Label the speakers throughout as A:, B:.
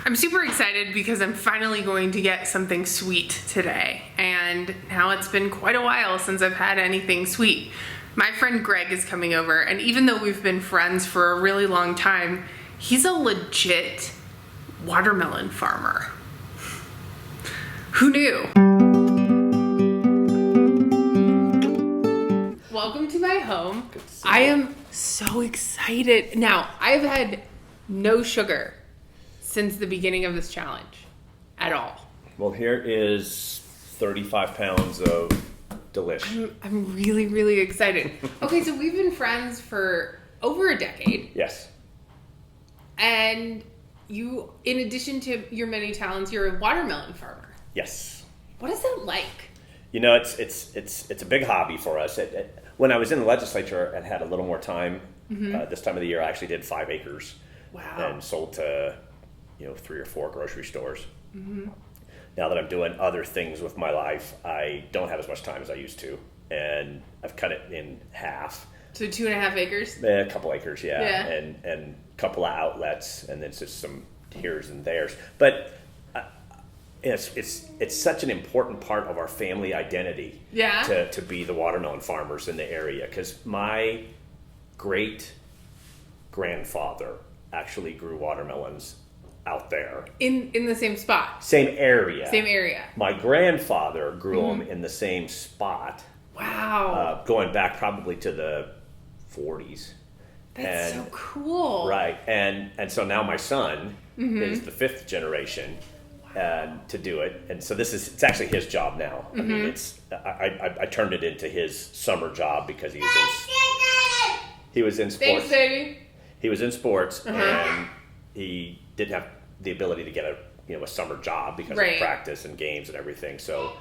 A: I'm super excited because I'm finally going to get something sweet today. And now it's been quite a while since I've had anything sweet. My friend Greg is coming over, and even though we've been friends for a really long time, he's a legit watermelon farmer. Who knew? Welcome to my home. I am so excited. Now, I've had no sugar since the beginning of this challenge at all.
B: Well, here is 35 pounds of delish.
A: I'm really, really excited. Okay, so we've been friends for over a decade.
B: Yes.
A: And you, in addition to your many talents, you're a watermelon farmer.
B: Yes.
A: What is that like?
B: You know, it's a big hobby for us. When I was in the legislature and had a little more time, this time of the year, I actually did 5 acres.
A: Wow.
B: And sold to, 3 or 4 grocery stores. Now that I'm doing other things with my life, I don't have as much time as I used to, and I've cut it in half.
A: So 2.5 acres?
B: A couple acres, yeah.
A: Yeah.
B: And a couple of outlets, and then just some here's and there's. But it's such an important part of our family identity.
A: Yeah.
B: To be the watermelon farmers in the area, because my great grandfather actually grew watermelons out there.
A: In the same spot?
B: Same area.
A: Same area.
B: My grandfather grew them in the same spot.
A: Wow.
B: Going back probably to the 40s.
A: That's so cool.
B: Right. And so now my son is the 5th generation to do it. And so it's actually his job now. I mean, I turned it into his summer job because he was in sports.
A: Thanks, baby.
B: He was in sports, and he didn't have the ability to get a summer job because of practice and games and everything. So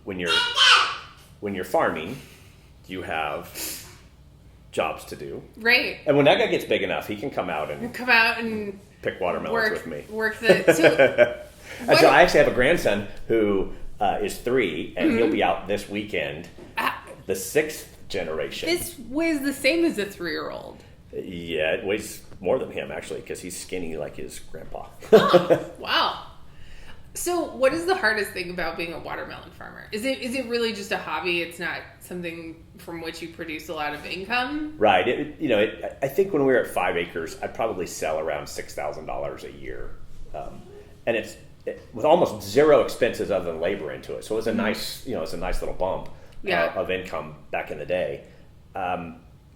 B: when you're farming, you have jobs to do.
A: Right.
B: And when that guy gets big enough, he can come out and pick watermelons with me. And so I actually have a grandson who is 3, and he'll be out this weekend. The 6th generation.
A: This weighs the same as a 3-year-old.
B: Yeah, it weighs more than him, actually, because he's skinny like his grandpa.
A: Oh, wow. So what is the hardest thing about being a watermelon farmer? Is it really just a hobby? It's not something from which you produce a lot of income?
B: Right. I think when we were at 5 acres, I'd probably sell around $6,000 a year. And it's with almost zero expenses other than labor into it. So it was a nice, it's a nice little bump of income back in the day.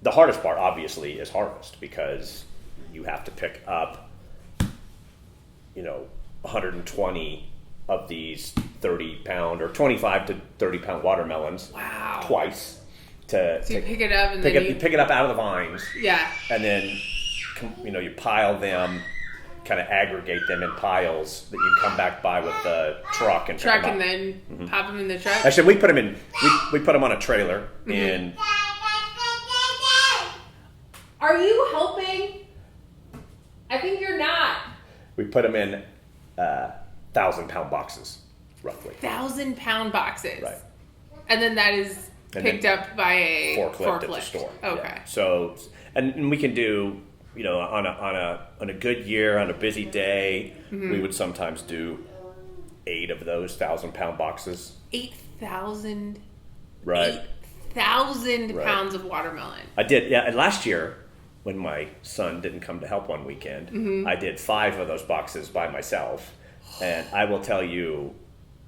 B: The hardest part, obviously, is harvest, because you have to pick up, 120 of these 30-pound or 25 to 30-pound watermelons.
A: Wow.
B: Twice.
A: So you pick it up and
B: then you pick it up out of the vines.
A: Yeah.
B: And then, you pile them, kind of aggregate them in piles that you come back by with the truck and pick them up.
A: And then pop them in the truck.
B: Actually, we put them we put them on a trailer in.
A: Are you helping? I think you're not.
B: We put them in 1,000-pound boxes, roughly.
A: 1,000-pound boxes.
B: Right.
A: And then that is picked up by a
B: forklift at the store.
A: Okay.
B: Yeah. So, and we can do, on a good year, on a busy day, we would sometimes do 8 of those 1,000-pound boxes.
A: 8,000.
B: Right.
A: 8,000 pounds of watermelon.
B: I did, yeah. And last year, when my son didn't come to help one weekend, I did 5 of those boxes by myself. And I will tell you,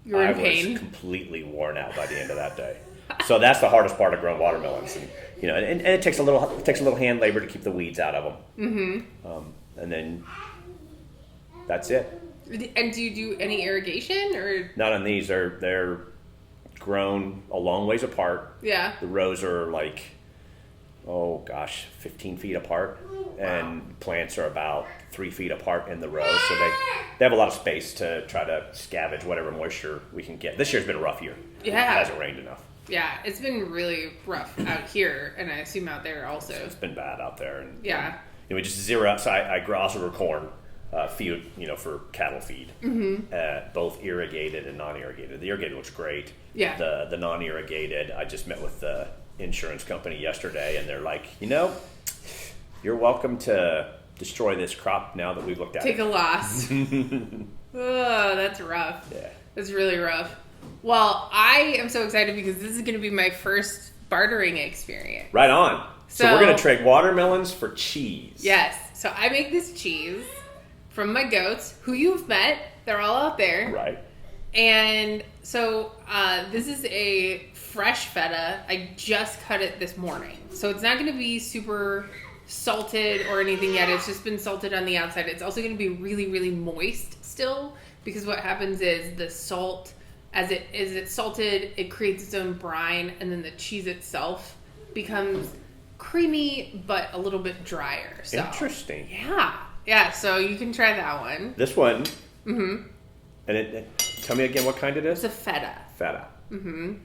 B: I was completely worn out by the end of that day. So that's the hardest part of growing watermelons, and and it takes a little hand labor to keep the weeds out of them. And then that's it.
A: And do you do any irrigation or?
B: Not on these. They're grown a long ways apart.
A: Yeah.
B: The rows are 15 feet apart, and plants are about 3 feet apart in the row. So they have a lot of space to try to scavenge whatever moisture we can get. This year's been a rough year.
A: Yeah.
B: It hasn't rained enough.
A: Yeah, it's been really rough out here, and I assume out there also.
B: It's been bad out there. And,
A: yeah.
B: And we just zero out. So I also grow corn, feed, for cattle feed, both irrigated and non-irrigated. The irrigated looks great.
A: Yeah.
B: The non-irrigated, I just met with the insurance company yesterday, and they're like, you're welcome to destroy this crop now that we've looked at
A: Take
B: it.
A: a loss. Oh, that's rough.
B: Yeah.
A: That's really rough. Well, I am so excited because this is going to be my first bartering experience.
B: Right on. So we're going to trade watermelons for cheese.
A: Yes. So I make this cheese from my goats, who you've met. They're all out there.
B: Right.
A: And so this is a fresh feta. I just cut it this morning. So it's not going to be super salted or anything yet. It's just been salted on the outside. It's also going to be really, really moist still, because what happens is the salt, as it's salted, it creates its own brine, and then the cheese itself becomes creamy but a little bit drier. So,
B: interesting.
A: Yeah. So you can try that one.
B: This one. Mm-hmm. And tell me again what kind it is.
A: It's a feta.
B: Feta. Mm-hmm.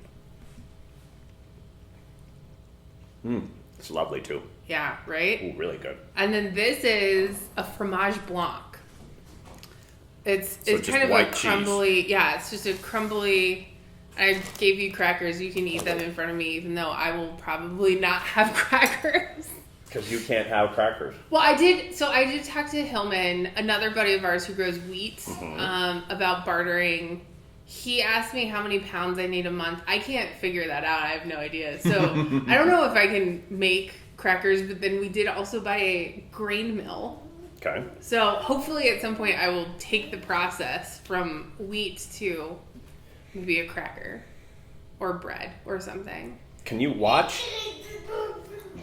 B: It's lovely too.
A: Yeah, right?
B: Ooh, really good.
A: And then this is a fromage blanc. It's kind of
B: white
A: a crumbly cheese. Yeah, it's just a crumbly. I gave you crackers. You can eat them in front of me, even though I will probably not have crackers.
B: Because you can't have crackers.
A: Well, I did talk to Hillman, another buddy of ours who grows wheat, about bartering. He asked me how many pounds I need a month. I can't figure that out. I have no idea. So I don't know if I can make crackers, but then we did also buy a grain mill.
B: Okay.
A: So hopefully at some point I will take the process from wheat to maybe a cracker or bread or something.
B: Can you watch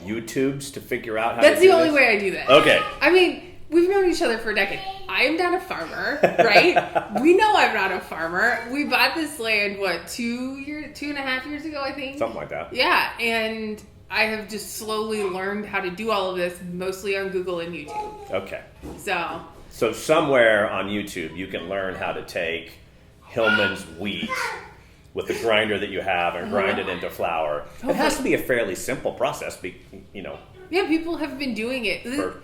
B: YouTubes to figure out how
A: That's
B: to do
A: the only
B: this?
A: way I do this.
B: Okay.
A: I mean, we've known each other for a decade. I am not a farmer, right? We know I'm not a farmer. We bought this land, 2.5 years ago, I think?
B: Something like that.
A: Yeah, and I have just slowly learned how to do all of this, mostly on Google and YouTube.
B: Okay.
A: So
B: somewhere on YouTube you can learn how to take Hillman's wheat with the grinder that you have and grind it into flour. It has to be a fairly simple process,
A: Yeah, people have been doing it
B: for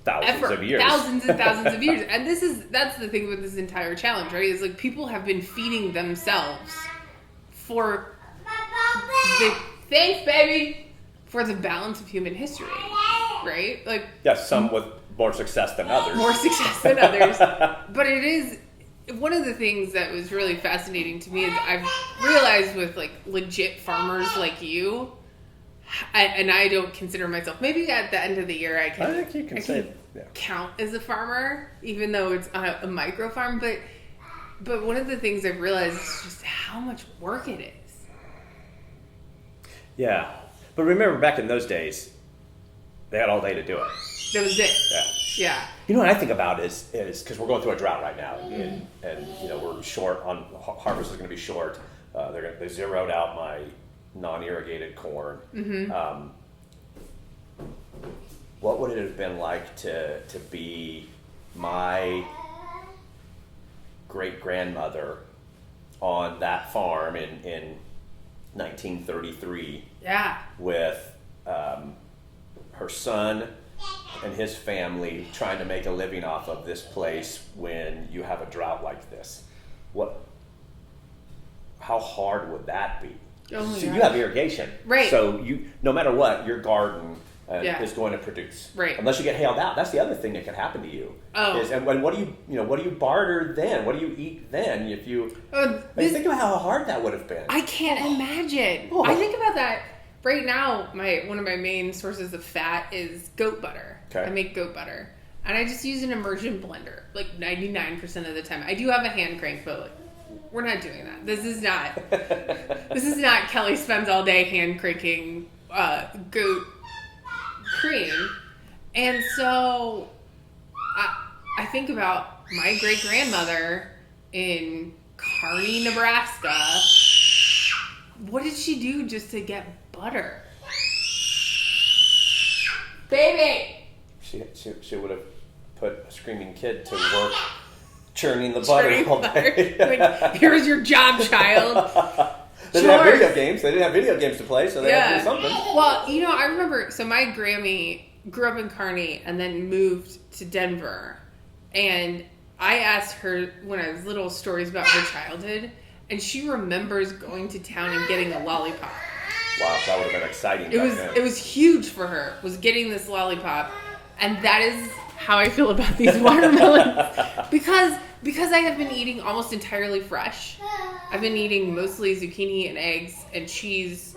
B: thousands of years.
A: Thousands and thousands of years. And that's the thing with this entire challenge, right? Is like people have been feeding themselves for thanks, baby, for the balance of human history, right? Like,
B: yes, some with more success than others.
A: But it is one of the things that was really fascinating to me is I've realized with like legit farmers like you, and I don't consider myself, maybe at the end of the year I
B: think you can
A: count as a farmer, even though it's a micro farm, but one of the things I've realized is just how much work it is.
B: Yeah. But remember, back in those days, they had all day to do it.
A: That was it. Yeah.
B: You know what I think about is because we're going through a drought right now, and we're short on harvest is going to be short. They zeroed out my non-irrigated corn. Mm-hmm. What would it have been like to be my great grandmother on that farm in 1933?
A: Yeah.
B: With her son and his family trying to make a living off of this place when you have a drought like this. How hard would that be?
A: Oh my
B: So
A: God.
B: you have irrigation.
A: Right.
B: So no matter what, your garden is going to produce.
A: Right.
B: Unless you get hailed out. That's the other thing that can happen to you.
A: Oh.
B: And what do you barter then? What do you eat then? If you think about how hard that would have been.
A: I can't imagine.
B: Oh.
A: I think about that right now. One of my main sources of fat is goat butter.
B: Okay.
A: I make goat butter, and I just use an immersion blender like 99% of the time. I do have a hand crank, but like, we're not doing that. This is not Kelly spends all day hand cranking goat cream. And so I think about my great grandmother in Kearney, Nebraska. What did she do just to get butter? Baby!
B: She would have put a screaming kid to work churning the butter all day.
A: Like, here's your job, child.
B: They didn't have video games. They didn't have video games to play, so they had to do something.
A: Well, I remember, so my Grammy grew up in Kearney and then moved to Denver. And I asked her when I was little stories about her childhood, and she remembers going to town and getting a lollipop.
B: Wow, that would have been exciting.
A: It was huge for her, was getting this lollipop. And that is how I feel about these watermelons because I have been eating almost entirely fresh. I've been eating mostly zucchini and eggs and cheese,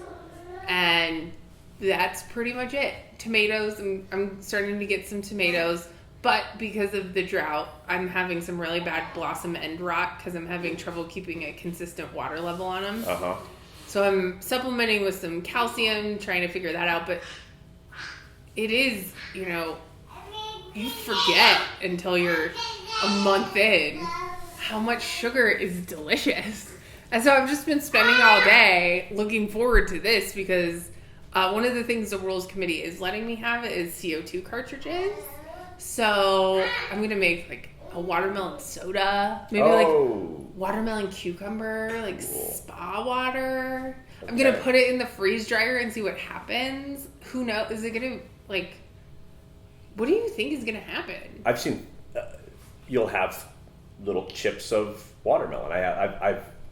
A: and that's pretty much it. Tomatoes, I'm starting to get some tomatoes, but because of the drought, I'm having some really bad blossom end rot because I'm having trouble keeping a consistent water level on them.
B: Uh-huh.
A: So I'm supplementing with some calcium, trying to figure that out, but it is, you forget until you're a month in how much sugar is delicious. And so I've just been spending all day looking forward to this because one of the things the Rules Committee is letting me have is CO2 cartridges. So I'm going to make like a watermelon soda, maybe like watermelon cucumber, like spa water. Okay. I'm going to put it in the freeze dryer and see what happens. Who knows? Is it going to like... What do you think is going to happen?
B: I've seen you'll have little chips of watermelon.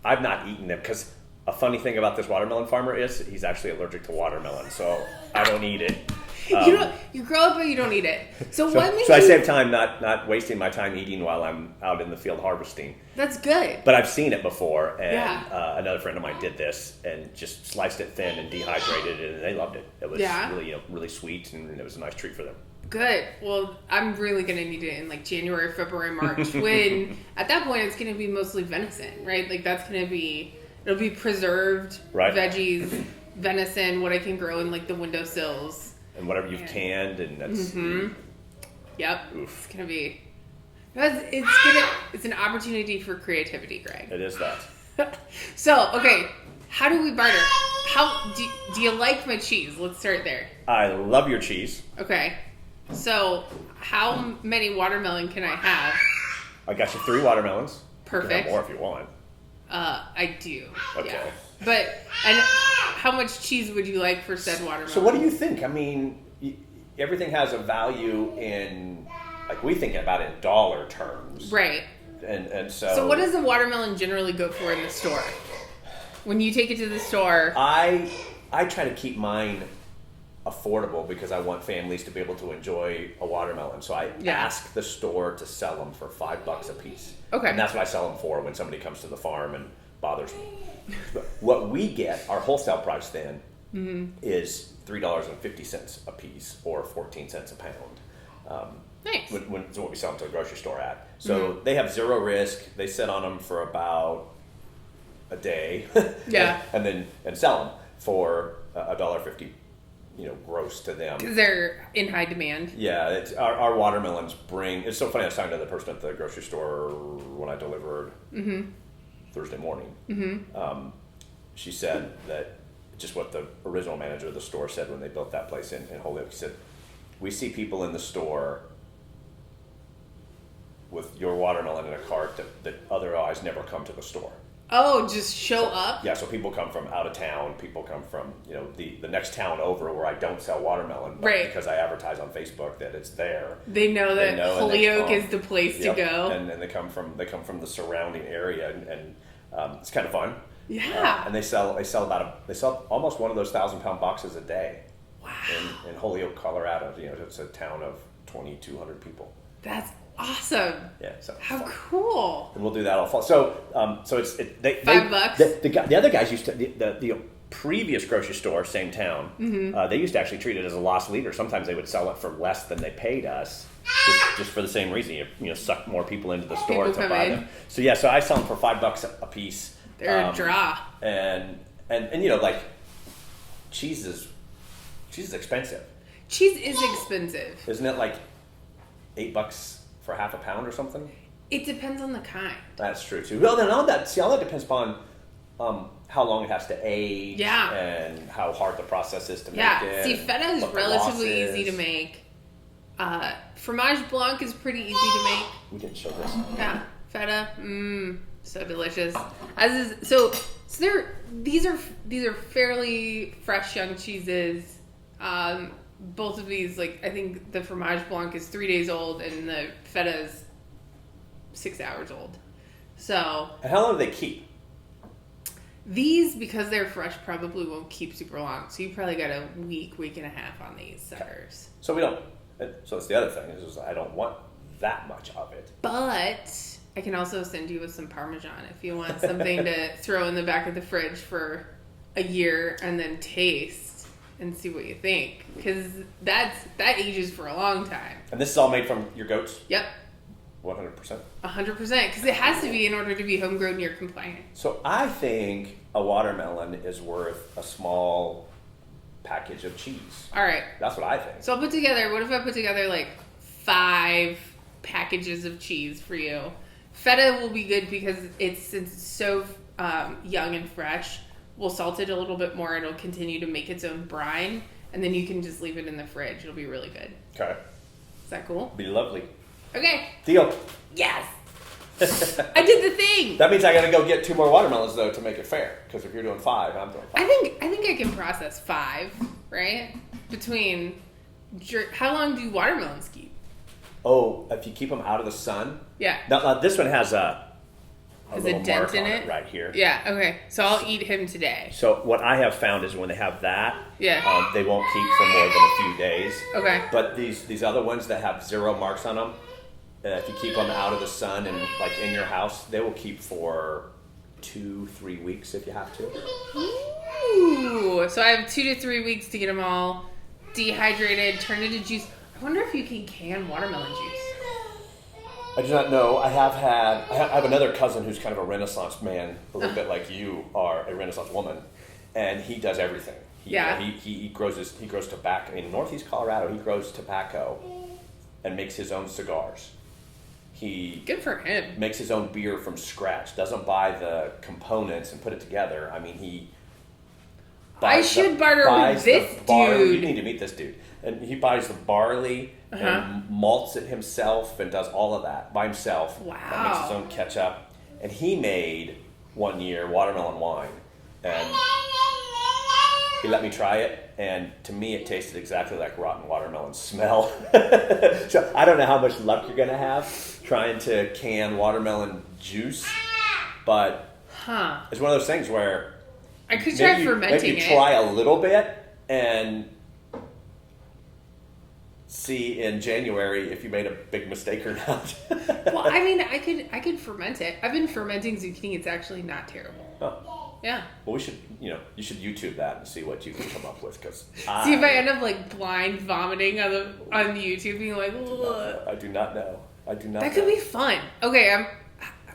B: I've not eaten them because a funny thing about this watermelon farmer is he's actually allergic to watermelon, so I don't eat it.
A: You grow up but you don't eat it. So
B: I save time not wasting my time eating while I'm out in the field harvesting.
A: That's good.
B: But I've seen it before, and another friend of mine did this and just sliced it thin and dehydrated it, and they loved it. It was really sweet, and it was a nice treat for them.
A: Good. Well, I'm really going to need it in like January, February, March, when at that point it's going to be mostly venison, right? Like that's going to be, it'll be preserved veggies, venison, what I can grow in like the windowsills.
B: And whatever you've canned, and that's...
A: Mm-hmm. Yep.
B: Oof.
A: It's going to be, it's an opportunity for creativity, Greg.
B: It is that.
A: So, okay, how do we barter? How do you like my cheese? Let's start there.
B: I love your cheese.
A: Okay. So, how many watermelon can I have?
B: I got you 3 watermelons.
A: Perfect.
B: You can have more if you want.
A: I do.
B: Okay.
A: Yeah. But, and how much cheese would you like for said watermelon?
B: So what do you think? I mean, everything has a value in, like we think about it in dollar terms.
A: Right.
B: And so...
A: So what does the watermelon generally go for in the store? When you take it to the store...
B: I try to keep mine affordable because I want families to be able to enjoy a watermelon. So I ask the store to sell them for $5 a piece. Okay. And that's what I sell them for when somebody comes to the farm and bothers me. But what we get, our wholesale price then, is $3.50 a piece or 14 cents a pound.
A: Nice.
B: It's what we sell them to the grocery store at. So they have zero risk. They sit on them for about a day.
A: Yeah.
B: and sell them for $1.50. Gross to them.
A: Because they're in high demand.
B: Yeah, our watermelons bring... It's so funny, I was talking to the person at the grocery store when I delivered Thursday morning. She said that just what the original manager of the store said when they built that place in Holyoke. He said, we see people in the store with your watermelon in a cart that otherwise never come to the store.
A: Oh, just show up?
B: Yeah, so people come from out of town. People come from, the next town over where I don't sell watermelon. But because I advertise on Facebook that it's there.
A: They know that Holyoke is the place to go.
B: And they come from the surrounding area, and it's kind of fun.
A: Yeah.
B: And they sell almost one of those 1,000-pound boxes a day.
A: Wow.
B: In Holyoke, Colorado. It's a town of 2,200 people.
A: That's awesome.
B: Yeah. So
A: how cool.
B: And we'll do that all fall. So it's $5. The other guys used to the previous grocery store, same town. They used to actually treat it as a lost leader. Sometimes they would sell it for less than they paid us, just for the same reason. You suck more people into the store to buy them. So so I sell them for $5 a piece.
A: They're a draw.
B: And like cheese is expensive.
A: Cheese is expensive.
B: Isn't it like $8 for half a pound or something?
A: It depends on the kind.
B: That's true too. Well, then all that depends upon how long it has to age.
A: Yeah.
B: And how hard the process is to make it.
A: Yeah. See, feta is relatively easy to make. Fromage blanc is pretty easy to make.
B: We didn't show this.
A: Yeah. Feta. So delicious. These are fairly fresh young cheeses. Both of these, like, I think the fromage blanc is 3 days old and the feta is 6 hours old. So.
B: And how long do they keep?
A: These, because they're fresh, probably won't keep super long. So you probably got a week and a half on these suckers.
B: So we don't So that's the other thing is I don't want that much of it.
A: But I can also send you with some Parmesan if you want something to throw in the back of the fridge for a year and then taste and see what you think. Because that ages for a long time.
B: And this is all made from your goats?
A: Yep.
B: 100%?
A: 100%. Because it has to be in order to be Homegrown Year compliant.
B: So I think a watermelon is worth a small package of cheese.
A: All right.
B: That's what I think.
A: So what if I put together like 5 packages of cheese for you? Feta will be good because since it's so young and fresh. We'll salt it a little bit more. It'll continue to make its own brine. And then you can just leave it in the fridge. It'll be really good.
B: Okay.
A: Is that cool?
B: Be lovely.
A: Okay.
B: Deal.
A: Yes. I did the thing.
B: That means I got to go get 2 more watermelons though to make it fair. Because if you're doing 5, I'm doing 5.
A: I think I can process 5, right? How long do watermelons keep?
B: Oh, if you keep them out of the sun.
A: Yeah.
B: Now this one has a
A: dent in it
B: right here.
A: Yeah. Okay. So I'll eat him today.
B: So what I have found is when they have that,
A: yeah,
B: they won't keep for more than a few days.
A: Okay.
B: But these other ones that have 0 marks on them, if you keep them out of the sun and like in your house, they will keep for 2-3 weeks if you have to.
A: Ooh. So I have 2 to 3 weeks to get them all dehydrated, turned into juice. I wonder if you can can watermelon juice.
B: I do not know. I have another cousin who's kind of a Renaissance man, a little bit like you are a Renaissance woman, and he does everything. He grows tobacco in Northeast Colorado. He grows tobacco and makes his own cigars.
A: Good for him.
B: Makes his own beer from scratch. Doesn't buy the components and put it together. I mean,
A: I should barter with this dude.
B: You need to meet this dude. And he buys the barley and malts it himself and does all of that by himself.
A: Wow.
B: And makes his own ketchup. And he made one year watermelon wine. And he let me try it. And to me, it tasted exactly like rotten watermelon smell. So I don't know how much luck you're going to have trying to can watermelon juice. But it's one of those things where
A: I could try fermenting it.
B: Maybe try a little bit and see in January if you made a big mistake or not.
A: Well, I mean, I could ferment it. I've been fermenting zucchini. It's actually not terrible.
B: Oh.
A: Yeah.
B: Well, you should YouTube that and see what you can come up with. Cause
A: see if I end up like blind vomiting on YouTube, being like, ugh.
B: I do not know.
A: That could be fun. Okay, I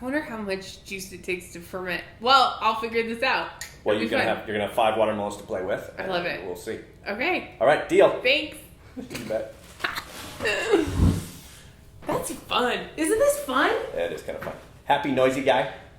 A: wonder how much juice it takes to ferment. Well, I'll figure this out.
B: Well, you're gonna have 5 watermelons to play with.
A: I love it.
B: We'll see.
A: Okay.
B: All right, deal.
A: Thanks.
B: You bet.
A: That's fun. Isn't this fun?
B: Yeah, it is kind of fun. Happy noisy guy.